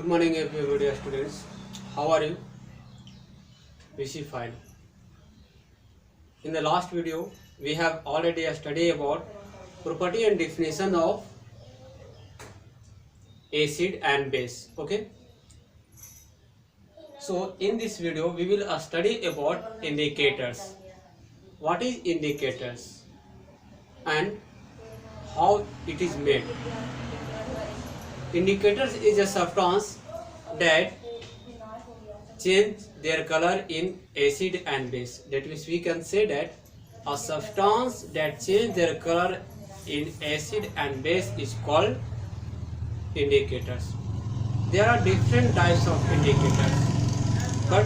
Good morning, everybody, students. How are you? We see fine. In the last video, we have already studied about property and definition of acid and base. Okay. So in this video, we will study about indicators. What is indicators and how it is made? Indicators is a substance that change their color in acid and base. That means we can say that a substance that change their color in acid and base is called indicators. There are different types of indicators, but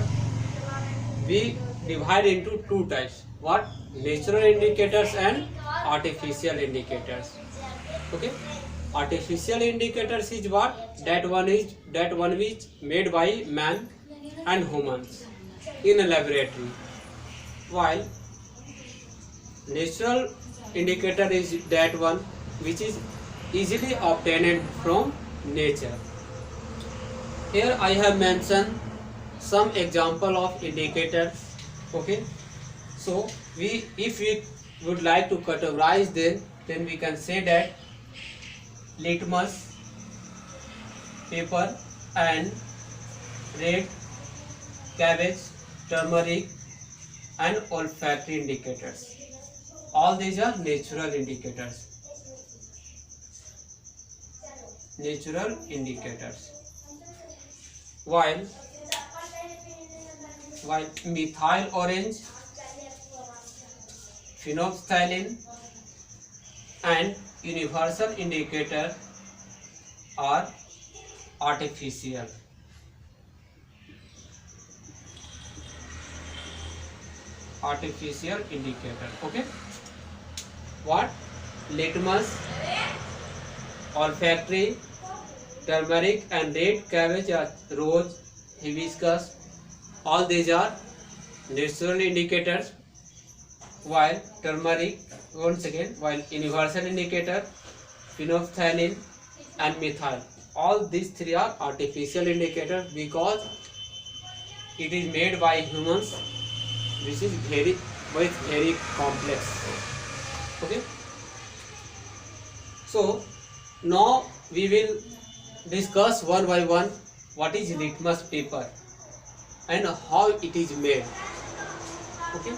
we divide into two types. What? Natural indicators and artificial indicators. Okay. Artificial indicators is what? That one which made by man and humans in a laboratory, while natural indicator is that one which is easily obtained from nature. Here I have mentioned some example of indicators. Okay, so if we would like to categorize them, then we can say that litmus paper and red cabbage, turmeric and olfactory indicators. All these are natural indicators. Natural indicators. While methyl orange, phenolphthalein and universal indicator are artificial. Artificial indicator. Okay, what? Litmus, olfactory, turmeric and red cabbage are rose, hibiscus. All these are natural indicators, while turmeric, once again, while universal indicator, phenolphthalein and methyl, all these three are artificial indicators because it is made by humans, which is very complex. Okay, so now we will discuss one by one what is litmus paper and how it is made. Okay,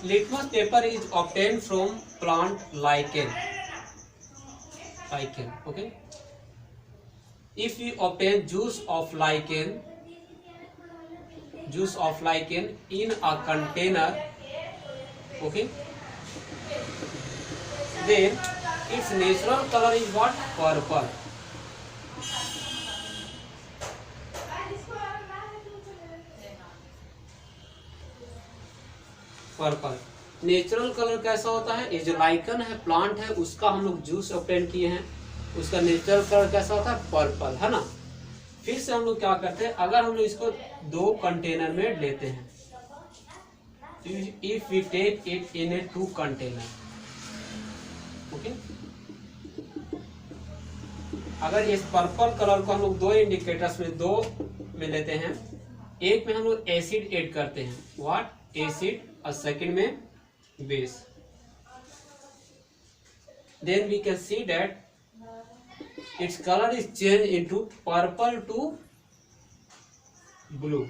litmus paper is obtained from plant lichen. Okay, if we obtain juice of lichen in a container, okay, then its natural color is what? Purple. Purple natural colour कैसा होता है? ये जो lichen है, plant है, उसका हम लोग जूस ऑब्टेन किए हैं, उसका नेचुरल कलर कैसा होता है? पर्पल, है ना। फिर से हम लोग क्या करते हैं, अगर हम लोग इसको दो कंटेनर में लेते हैं, if we take it in a 2 container, okay, अगर इस पर्पल कलर को हम लोग दो इंडिकेटर्स में लेते हैं, एक में हम लोग एसिड ऐड करते हैं, व्हाट? एसिड, और सेकंड में base, then we can see that its color is changed into purple to blue.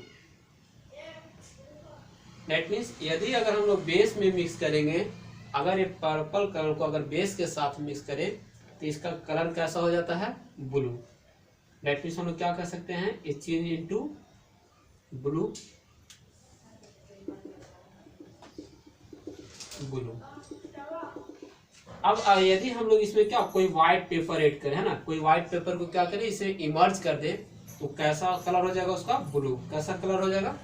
That means यदि अगर हम लोग बेस में मिक्स करेंगे, अगर ये पर्पल कलर को अगर बेस के साथ मिक्स करें तो इसका कलर कैसा हो जाता है? ब्लू. That means हम लोग क्या कर सकते हैं? it change into blue. अब यदि हम लोग इसमें क्या कोई व्हाइट पेपर ऐड करें, है ना, कोई व्हाइट पेपर को क्या करें, इसे इमर्ज कर दे, तो कैसा कलर हो जाएगा उसका? ब्लू. कैसा कलर हो जाएगा?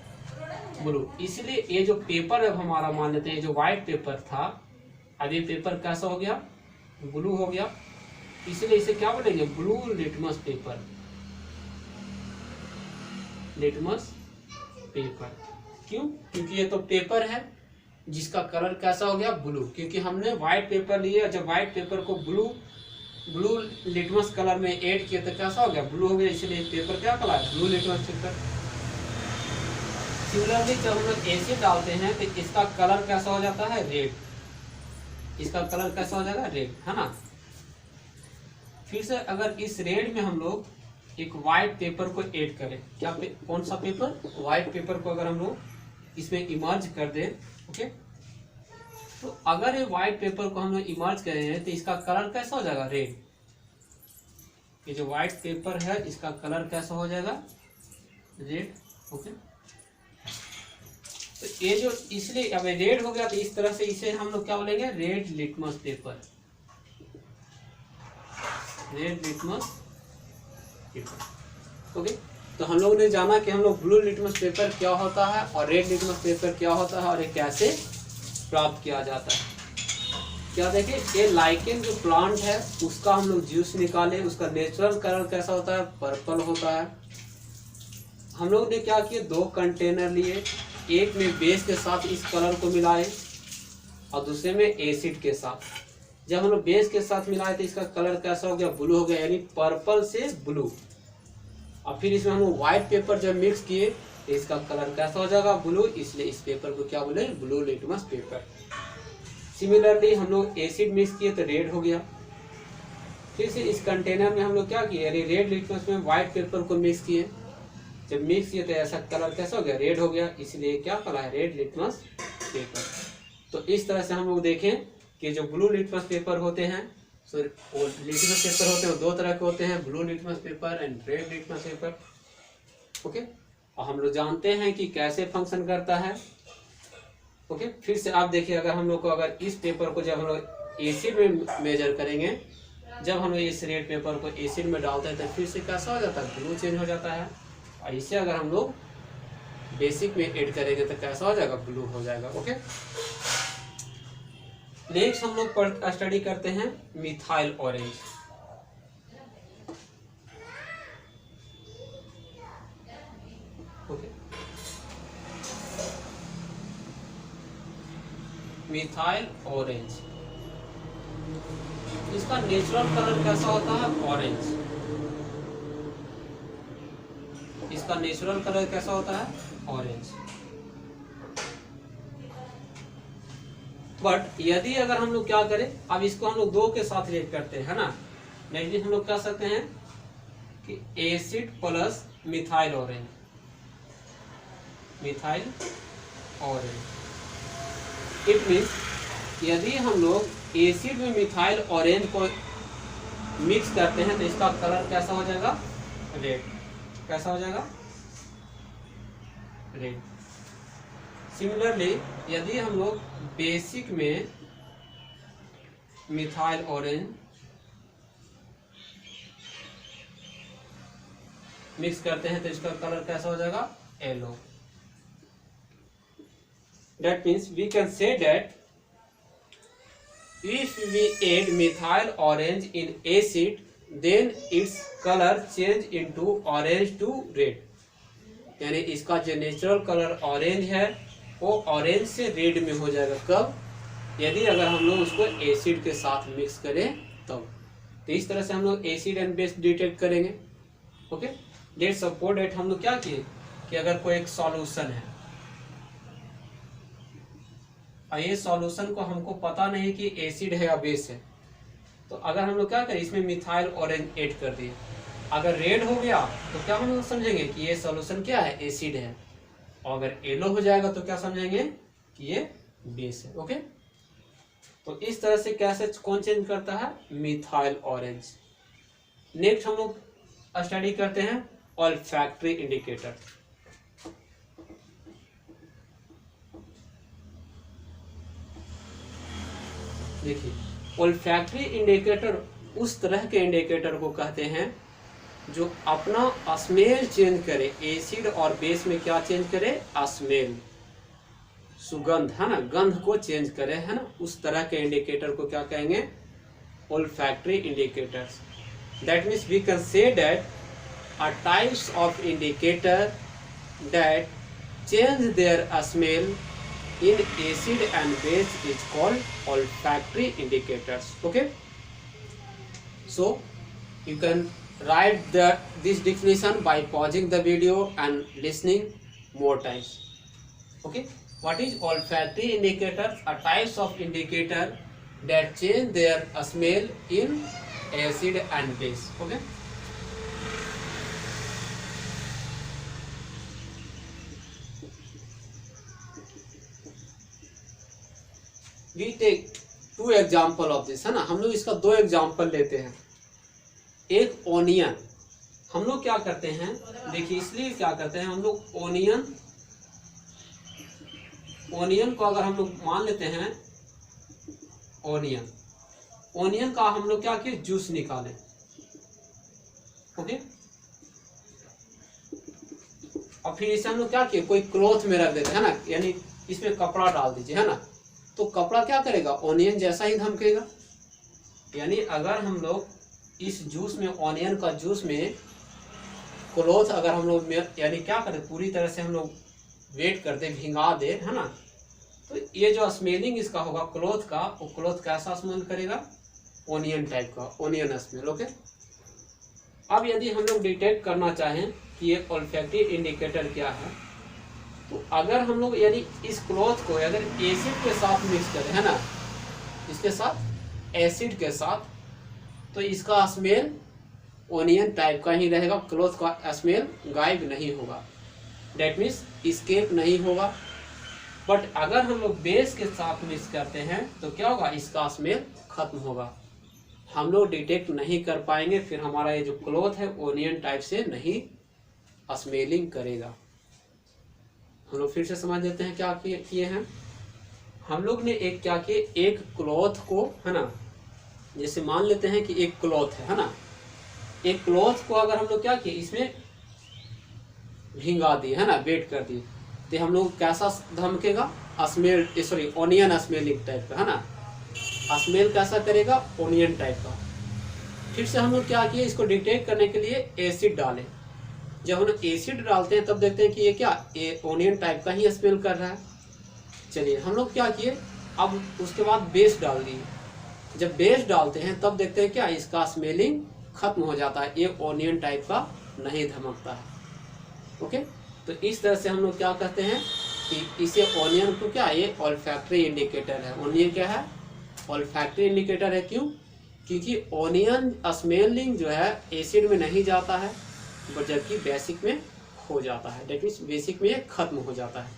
ब्लू. इसलिए ये जो पेपर अब हमारा मान लेते हैं, जो व्हाइट पेपर था, अब ये पेपर कैसा हो गया? ब्लू हो गया. इसलिए इसे क्या बोलेंगे? Blue litmus paper. Litmus paper. क्यों? क्योंकि ये तो पेपर है जिसका कलर कैसा हो गया? ब्लू. क्योंकि हमने व्हाइट पेपर लिया, जब व्हाइट पेपर को ब्लू ब्लू लिटमस कलर में ऐड किया तो कैसा हो गया, ब्लू हो गया, इसलिए पेपर क्या कहलाया, ब्लू लिटमस पेपर। सिमिलरली जब हम लोग एसिड डालते हैं तो इसका कलर कैसा हो जाता है, रेड, इसका कलर कैसा हो जाएगा, रेड, है ना। फिर से अगर इस रेड में हम लोग एक व्हाइट पेपर को ऐड करें, क्या कौन सा पेपर, व्हाइट पेपर को अगर हम लोग इसमें इमर्ज कर दें, ओके, तो अगर ये व्हाइट पेपर को हम लोग इमर्ज करें तो इसका कलर कैसा हो जाएगा, रेड। ये जो व्हाइट पेपर है इसका कलर कैसा हो जाएगा, रेड, ओके। तो ये जो इसलिए अब रेड हो गया तो इस तरह से इसे हम लोग क्या बोलेंगे, red litmus paper, red litmus paper, okay. तो हम लोग ने जाना कि हम लोग ब्लू लिटमस पेपर क्या होता है और रेड लिटमस पेपर क्या होता है और ये कैसे प्राप्त किया जाता है। क्या देखें, ये लाइकेन जो प्लांट है उसका हम लोग जूस निकाले, उसका नेचुरल कलर कैसा होता है, पर्पल होता है। हम लोग ने क्या किया, 2 कंटेनर लिए, एक में बेस के साथ इस कलर को मिलाए और दूसरे में एसिड के साथ। जब हम लोग बेस के साथ मिलाए तो इसका कलर कैसा हो गया, ब्लू हो गया, यानी पर्पल से ब्लू। और फिर इसमें हम लोग व्हाइट पेपर जब मिक्स किए तो इसका कलर कैसा हो जाएगा, ब्लू, इसलिए इस पेपर को क्या बोले, ब्लू लिटमस पेपर। सिमिलरली हम लोग एसिड मिक्स किए तो रेड हो गया। फिर से इस कंटेनर में हम लोग क्या किए, यानी रेड लिटमस में व्हाइट पेपर को मिक्स किए, जब मिक्स किए तो ऐसा कलर कैसा हो गया, रेड हो गया, इसलिए क्या कलर है, रेड लिटमस पेपर। तो इस तरह से हम लोग देखें कि जो ब्लू लिटमस पेपर होते हैं, लिटमस पेपर होते हैं, 2 तरह के होते हैं, blue litmus paper and red litmus paper, okay. और हम लोग जानते हैं कि कैसे फंक्शन करता है, ओके। फिर से आप देखिए, अगर हम लोग को अगर इस पेपर को जब हम लोग एसिड में मेजर करेंगे, जब हम लोग इस रेड पेपर को एसिड में डालते हैं तो फिर से कैसा हो जाता है, ब्लू चेंज हो जाता है। और इसे अगर हम लोग बेसिक में ऐड करेंगे तो कैसा हो जाएगा, ब्लू हो जाएगा, ओके। नेक्स्ट हम लोग स्टडी करते हैं methyl orange, okay. Methyl orange, इसका नेचुरल कलर कैसा होता है, ऑरेंज, इसका नेचुरल कलर कैसा होता है, ऑरेंज। बट यदि अगर हम लोग क्या करें, अब इसको हम लोग 2 के साथ रिलेट करते हैं ना, नेक्स्ट हम लोग कह सकते हैं कि acid plus methyl orange, methyl orange. It means यदि हम लोग एसिड में मिथाइल ऑरेंज को मिक्स करते हैं तो इसका कलर कैसा हो जाएगा, रेड, कैसा हो जाएगा, रेड। सिमिलरली यदि हम लोग बेसिक में मिथाइल ऑरेंज मिक्स करते हैं तो इसका कलर कैसा हो जाएगा, yellow. That means we can say that if we add methyl orange in acid, then its color change into orange to red. यानी इसका जो नेचुरल कलर ऑरेंज है वो ऑरेंज से रेड में हो जाएगा, कब, यदि अगर हम लोग उसको एसिड के साथ मिक्स करें तब। तो इस तरह से हम लोग एसिड एंड बेस डिटेक्ट करेंगे, ओके। लेट्स सपोज दैट हम लोग क्या किए कि अगर कोई एक सॉल्यूशन है और ये सॉल्यूशन को हमको पता नहीं कि एसिड है या बेस है, तो अगर हम लोग क्या करें, इसमें मिथाइल ऑरेंज ऐड कर दिए, अगर रेड हो गया तो क्या हम लोग समझेंगे कि ये सॉल्यूशन क्या है, एसिड है, और अगर येलो हो जाएगा तो क्या समझेंगे कि ये बेस है, ओके। तो इस तरह से कैसे कौन चेंज करता है, मिथाइल ऑरेंज। नेक्स्ट हम लोग स्टडी करते हैं ऑल्फैक्टरी इंडिकेटर। देखिए, ऑल्फैक्टरी इंडिकेटर उस तरह के इंडिकेटर को कहते हैं जो अपना स्मेल चेंज करे, एसिड और बेस में क्या चेंज करे, स्मेल, सुगंध, है ना, गंध को चेंज करे, है ना, उस तरह के इंडिकेटर को क्या कहेंगे, olfactory indicators. That means we can say that a types of indicator that change their smell in acid and base is called olfactory indicators. Okay. So you can write this definition by pausing the video and listening more times. Okay, what is olfactory indicators? Are types of indicator that change their smell in acid and base. Okay, we take two example of this, है ना। हम लोग इसका दो example लेते हैं। एक onion, हम लोग क्या करते हैं, देखिए इसलिए क्या करते हैं हम लोग, ओनियन को अगर हम लोग मान लेते हैं, ओनियन का हम लोग क्या किए, जूस निकालें। ओके, और फिर इसे हम लोग क्या किए, कोई क्लॉथ में रख देते हैं ना, यानी इसमें कपड़ा डाल दीजिए, है ना। तो कपड़ा क्या करेगा, ओनियन जैसा ही धमकेगा। यानी अगर हम लोग इस जूस में, ओनियन का जूस में क्लॉथ अगर हम लोग यानी क्या करें, पूरी तरह से हम लोग वेट कर दे, भिंगा दे, है ना, तो ये जो स्मेलिंग इसका होगा क्लॉथ का, वो क्लॉथ कैसा स्मेल करेगा, ओनियन टाइप का, ओनियन स्मेल। ओके, अब यदि हम लोग डिटेक्ट करना चाहें कि ये ओल्फैक्टरी इंडिकेटर क्या है, तो अगर हम लोग यानी इस क्लॉथ को अगर एसिड के साथ मिक्स करें, है ना, इसके साथ एसिड के साथ, तो इसका स्मेल ओनियन टाइप का ही रहेगा, क्लॉथ का स्मेल गायब नहीं होगा, डेट मीन्स इस्केप नहीं होगा। बट अगर हम लोग बेस के साथ मिक्स करते हैं तो क्या होगा, इसका स्मेल खत्म होगा, हम लोग डिटेक्ट नहीं कर पाएंगे, फिर हमारा ये जो क्लॉथ है ओनियन टाइप से नहीं स्मेलिंग करेगा। हम लोग फिर से समझ लेते हैं क्या किए हैं हम लोग ने। एक क्या किए, एक क्लॉथ को, है ना, जैसे मान लेते हैं कि एक क्लॉथ है ना, एक क्लॉथ को अगर हम लोग क्या किए, इसमें भिंगा दिए, है ना, वेट कर दिए, तो हम लोग कैसा धमकेगा, smell, sorry onion smelling type का, है ना, स्मेल कैसा करेगा, ओनियन टाइप का। फिर से हम लोग क्या किए, इसको डिटेक्ट करने के लिए एसिड डालें। जब हम लोग एसिड डालते हैं तब देखते हैं कि ये क्या, ये ओनियन टाइप का ही स्मेल कर रहा है। चलिए हम लोग क्या किए, अब उसके बाद बेस डाल दिए। जब बेस डालते हैं तब देखते हैं क्या, इसका स्मेलिंग खत्म हो जाता है, ये ओनियन टाइप का नहीं धमकता है। ओके, तो इस तरह से हम लोग क्या कहते हैं कि इसे ओनियन को क्या, ये ओल्फैक्टरी इंडिकेटर है। ओनियन क्या है, ओल्फैक्टरी इंडिकेटर है। क्यों, क्योंकि ओनियन स्मेलिंग जो है एसिड में नहीं जाता है, बट जबकि बेसिक में हो जाता है, डेट मीन्स बेसिक में खत्म हो जाता है।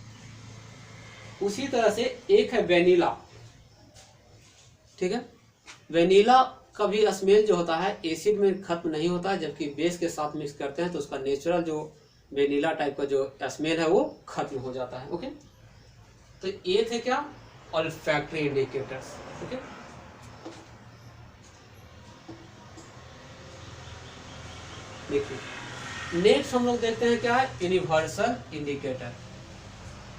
उसी तरह से एक है वेनिला, ठीक है। वेनिला का भी स्मेल जो होता है एसिड में खत्म नहीं होता है, जबकि बेस के साथ मिक्स करते हैं तो उसका नेचुरल जो वेनिला टाइप का जो स्मेल है वो खत्म हो जाता है। ओके, तो ये थे क्या, ओल्फैक्टरी इंडिकेटर्स। ओके, देखिए नेक्स्ट हम लोग देखते हैं क्या है, यूनिवर्सल इंडिकेटर।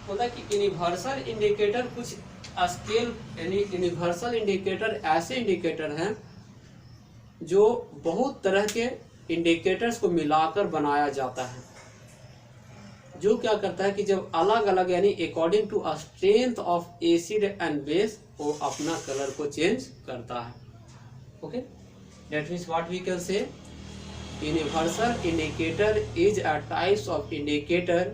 बोला कि यूनिवर्सल इंडिकेटर कुछ स्केल, यानी यूनिवर्सल इंडिकेटर ऐसे इंडिकेटर हैं जो बहुत तरह के इंडिकेटर्स को मिलाकर बनाया जाता है, जो क्या करता है कि जब अलग अलग यानी according to strength of acid and base वो अपना कलर को चेंज करता है। Okay, that means what we can say, universal indicator is a types of indicator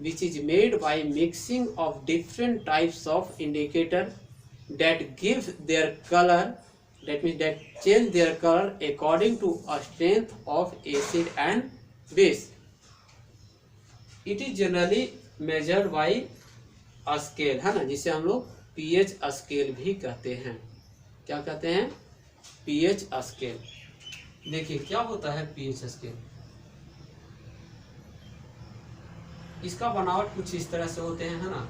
which is made by mixing of different types of indicator that give their color, that means that change their color according to a strength of acid and base. It is generally measured by a scale, है ना, जिसे हम लोग pH scale भी कहते हैं। क्या कहते हैं, pH स्केल। देखिए क्या होता है pH स्केल, इसका बनावट कुछ इस तरह से होते हैं, है ना।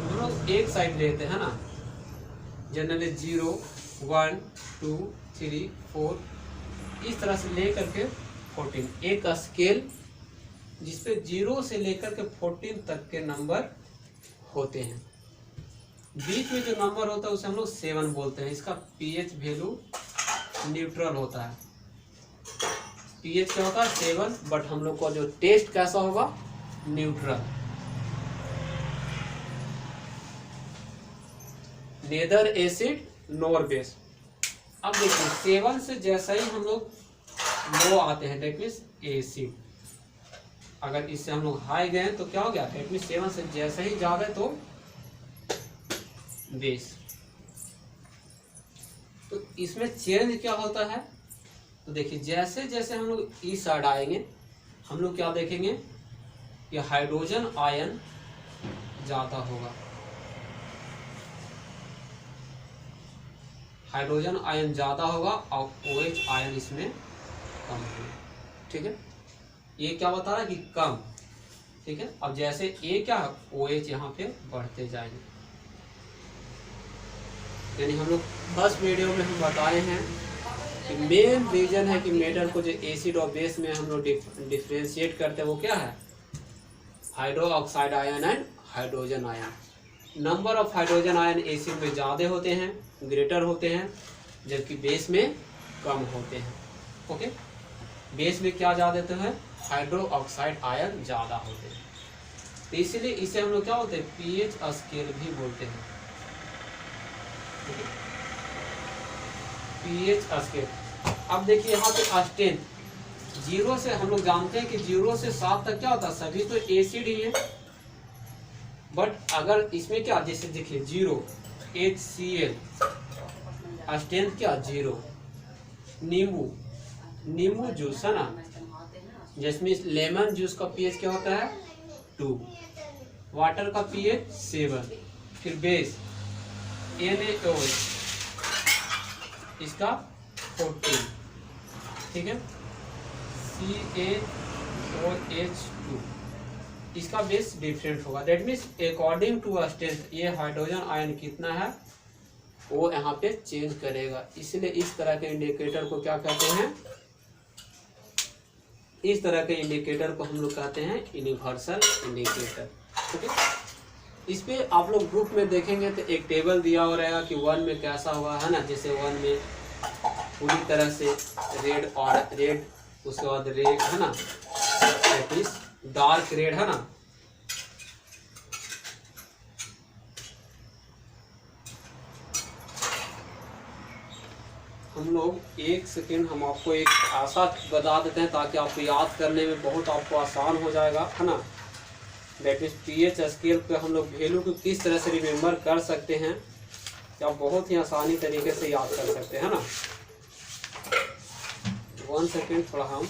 हम लोग एक साइड लेते हैं ना, जनरली 0, 1, 2, 3, 4 इस तरह से लेकर के 14, एक स्केल जिसपे 0 से लेकर के 14 तक के नंबर होते हैं। बीच में जो नंबर होता है उसे हम लोग 7 बोलते हैं। इसका pH वैल्यू न्यूट्रल होता है। pH क्या होता है 7, बट हम लोग का जो टेस्ट कैसा होगा, neutral. Neither acid nor base. अब देखिए 7 से जैसा ही हम लोग लो आते हैं डेट मीन्स एसिड, अगर इससे हम लोग हाई गए तो क्या हो गया, डेट मीन्स 7 से जैसा ही जा रहे तो बेस। तो इसमें चेंज क्या होता है, तो देखिए जैसे जैसे हम लोग इस साइड आएंगे हम लोग क्या देखेंगे कि हाइड्रोजन आयन ज्यादा होगा, हाइड्रोजन आयन ज्यादा होगा और OH आयन इसमें कम होगा। ठीक है, ये क्या बता रहा है कि कम। ठीक है, अब जैसे ये क्या OH यहाँ पे बढ़ते जाएंगे, यानी हम लोग फर्स्ट वीडियो में हम बताए हैं कि मेन रीजन है कि मेटल को जो एसिड और बेस में हम लोग डिफ्रेंशिएट करते हैं वो क्या है, hydro oxide ion and hydrogen ion. Number of hydrogen ion acid में ज़्यादा होते हैं, ग्रेटर होते हैं, जबकि बेस में कम होते हैं। ओके, बेस में क्या ज़्यादा होते हैं, हाइड्रो ऑक्साइड आयन ज़्यादा होते हैं, तो इसीलिए इसे हम लोग क्या बोलते हैं, पीएच स्केल भी बोलते हैं। PH scale. अब देखिए यहाँ पे स्ट्रेंथ 0 से हम लोग जानते हैं कि 0 से 7 तक क्या होता है, सभी तो एसिड ही है, बट अगर इसमें क्या, जैसे देखिए 0 HCl स्ट्रेंथ क्या 0। नींबू जूस है ना, जिसमें लेमन जूस का पीएच क्या होता है 2, वाटर का पीएच 7, फिर बेस NaOH इसका 14, ठीक है, CaOH2 इसका बेस डिफरेंट होगा। That means according to strength ये हाइड्रोजन आयन कितना है वो यहाँ पे चेंज करेगा, इसलिए इस तरह के इंडिकेटर को क्या कहते हैं, इस तरह के इंडिकेटर को हम लोग कहते हैं यूनिवर्सल इंडिकेटर। ठीक है, इस पे आप लोग ग्रुप में देखेंगे तो एक टेबल दिया हो रहेगा कि 1 में कैसा हुआ है ना, जैसे 1 में पूरी तरह से रेड और रेड, उसके बाद रेड है ना, डार्क रेड है ना, हम लोग एक सेकेंड हम आपको एक ऐसा बता देते हैं ताकि आपको याद करने में बहुत आपको आसान हो जाएगा, है ना। दैट मीन्स पीएच स्केल पे हम लोग वैल्यू को किस तरह से रिमेम्बर कर सकते हैं, या बहुत ही आसानी तरीके से याद कर सकते हैं ना। 1 सेकेंड थोड़ा हम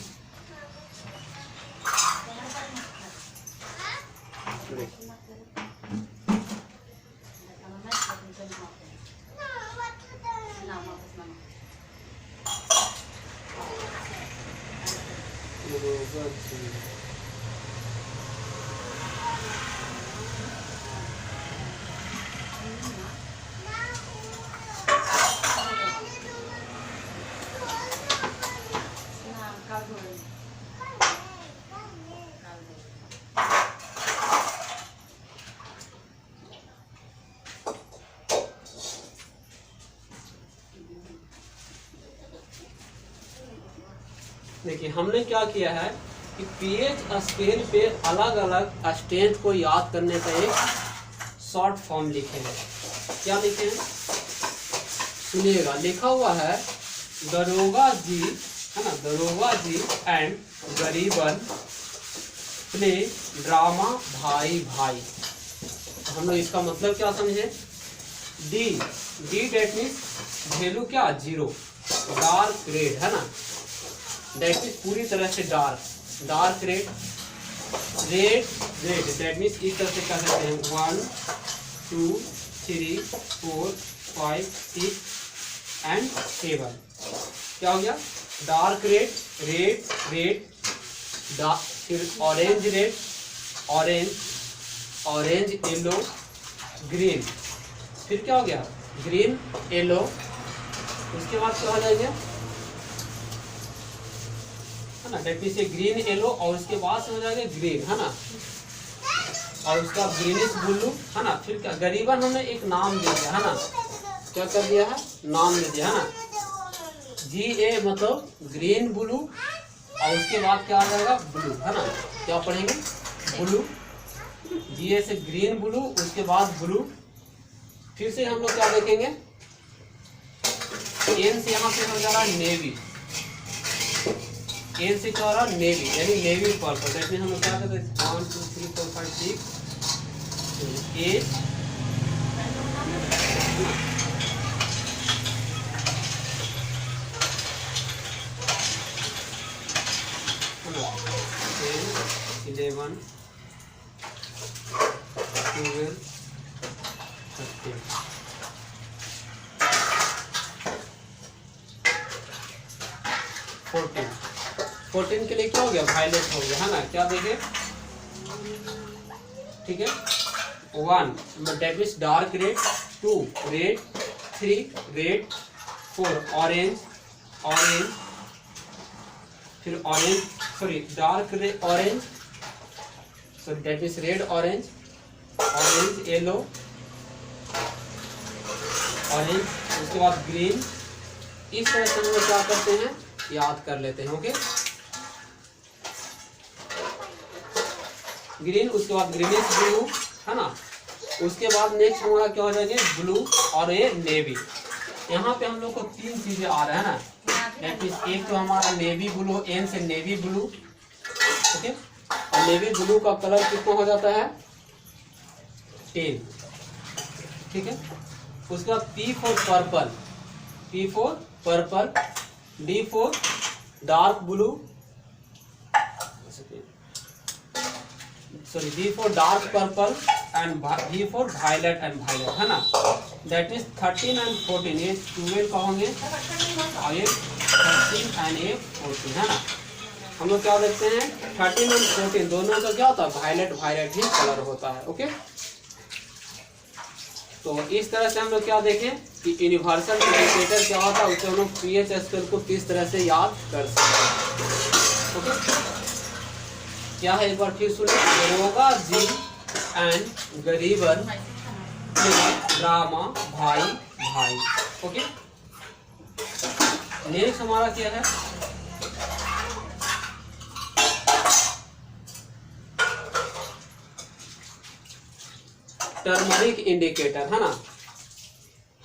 देखिए हमने क्या किया है कि पीएच स्केल पे अलग अलग स्ट्रेंथ को याद करने का एक शॉर्ट फॉर्म लिखे हैं। क्या लिखे हैं सुनिएगा, लिखा हुआ है दरोगा जी है ना, दरोगा जी एंड गरीबन प्ले ड्रामा भाई भाई। हम लोग इसका मतलब क्या समझे, डी डेट मीन्स वैल्यू क्या 0, डार्क रेड है ना, दैट मीन्स पूरी तरह से dark red, read that means इस तरह से कह सकते हैं 1 2 3 4 5 6 एंड 7। क्या हो गया, डार्क रेड, फिर orange red, orange yellow green, फिर क्या हो गया ग्रीन येलो, उसके बाद क्या हो जाएंगे है ना, डेट मीन्स ग्रीन येलो, और उसके बाद से हो जाएगा ग्रीन है ना, और उसका ग्रीनिश ब्लू है ना। फिर क्या गरीबन हमने एक नाम दे दिया है ना, क्या कर दिया है नाम दे दिया है ना, GA मतलब ग्रीन ब्लू, और उसके बाद क्या आ जाएगा ब्लू है ना, क्या पढ़ेंगे ब्लू, GA से ग्रीन ब्लू, उसके बाद ब्लू। फिर से हम लोग क्या देखेंगे एन से यहाँ पे हो जा रहा है नेवी, एन से क्या हो रहा है नेवी, यानी नेवी पर्पल। दैट मीन हम लोग क्या करते हैं 1 2 3 4 5 6 8 11 12 13 14 के लिए क्या हो गया वायलेट हो गया है ना। क्या देखे, ठीक है 1 that means dark red, 2 red, 3 red, 4 orange, orange, फिर orange sorry dark red orange, sorry that means red orange, orange yellow, orange, उसके बाद ग्रीन। इस तरह से हम लोग क्या करते हैं याद कर लेते हैं। ओके ग्रीन, उसके बाद ग्रीनिश ब्लू है ना। उसके बाद नेक्स्ट हमारा क्या हो जाएंगे ब्लू और ये नेवी। यहाँ पे हम लोग को 3 चीजें आ रहा है ना। दैट मीन्स एक तो हमारा नेवी ब्लू, एन से नेवी ब्लू, ओके। और नेवी ब्लू का कलर कितना हो जाता है 10, ठीक है। उसके बाद P for purple, P for purple, D for dark blue, sorry D for dark purple and V for violet and violet है ना। दैट मीन्स 13 एंड 14 ये 12 का होंगे और ये 13 एंड ये 14 है ना। हम लोग क्या देखते हैं 13 एंड 14 दोनों का क्या होता है वायलेट वायलेट ही कलर होता है। ओके तो इस तरह से हम लोग क्या देखें कि यूनिवर्सल इंडिकेटर क्या होता है, उसे हम लोग पीएच स्केल को किस तरह से याद कर सकते हैं। ओके क्या है एक बार फिर सुनिए, रोगा जी एंड गरीबर ड्रामा भाई भाई। ओके नेक्स्ट हमारा क्या है टर्मरिक इंडिकेटर है ना।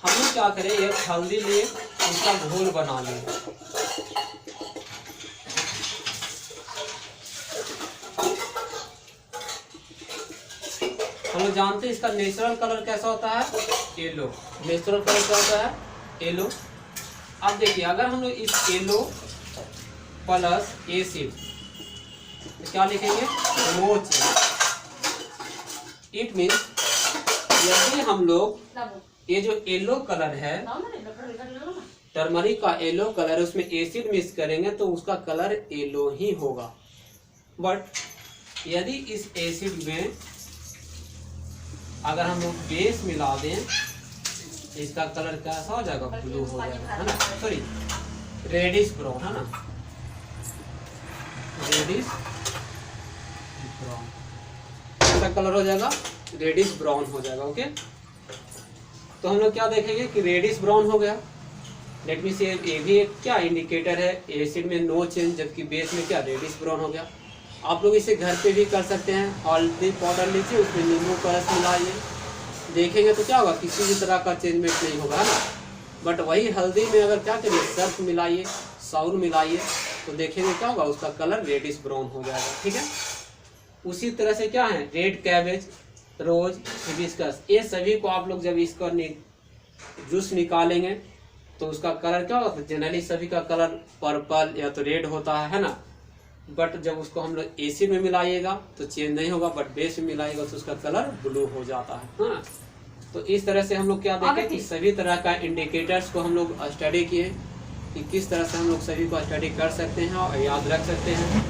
हम लोग क्या करें एक हल्दी लिए उसका घोल बना लें। हम लोग जानते हैं इसका नेचुरल कलर कैसा होता है येलो। नेचुरल कलर क्या होता है येलो। अब देखिए अगर हम लोग इस येलो प्लस एसिड क्या लिखेंगे नो चेंज। इट मीन्स यदि हम लोग ये जो येलो कलर है टर्मरिक का येलो कलर है उसमें एसिड मिक्स करेंगे तो उसका कलर येलो ही होगा। बट यदि इस एसिड में अगर हम लोग बेस मिला दें इसका कलर कैसा हो जाएगा ब्लू हो जाएगा है ना। सॉरी रेडिश ब्राउन है ना, रेडिश ब्राउन कैसा कलर हो जाएगा रेडिश ब्राउन हो जाएगा। ओके तो हम लोग क्या देखेंगे कि रेडिश ब्राउन हो गया। लेट मी से ये भी एक क्या इंडिकेटर है एसिड में नो चेंज जबकि बेस में क्या रेडिश ब्राउन हो गया। आप लोग इसे घर पे भी कर सकते हैं। हल्दी पाउडर लीजिए उसमें नींबू का रस मिलाइए, देखेंगे तो क्या होगा किसी भी तरह का चेंजमेंट नहीं होगा है ना। बट वही हल्दी में अगर क्या करिए सर्फ मिलाइए साउर मिलाइए तो देखेंगे क्या होगा उसका कलर रेडिश ब्राउन हो जाएगा। ठीक है उसी तरह से क्या है रेड कैबेज रोज हिबिस्कस ये सभी को आप लोग जब इसका जूस निकालेंगे तो उसका कलर क्या होगा जनरली सभी का कलर पर्पल या तो रेड होता है ना। बट जब उसको हम लोग एसिड में मिलाइएगा तो चेंज नहीं होगा, बट बेस में मिलाइएगा तो उसका कलर ब्लू हो जाता है ना। तो इस तरह से हम लोग क्या देखें कि सभी तरह का इंडिकेटर्स को हम लोग स्टडी किए कि किस तरह से हम लोग सभी को स्टडी कर सकते हैं और याद रख सकते हैं।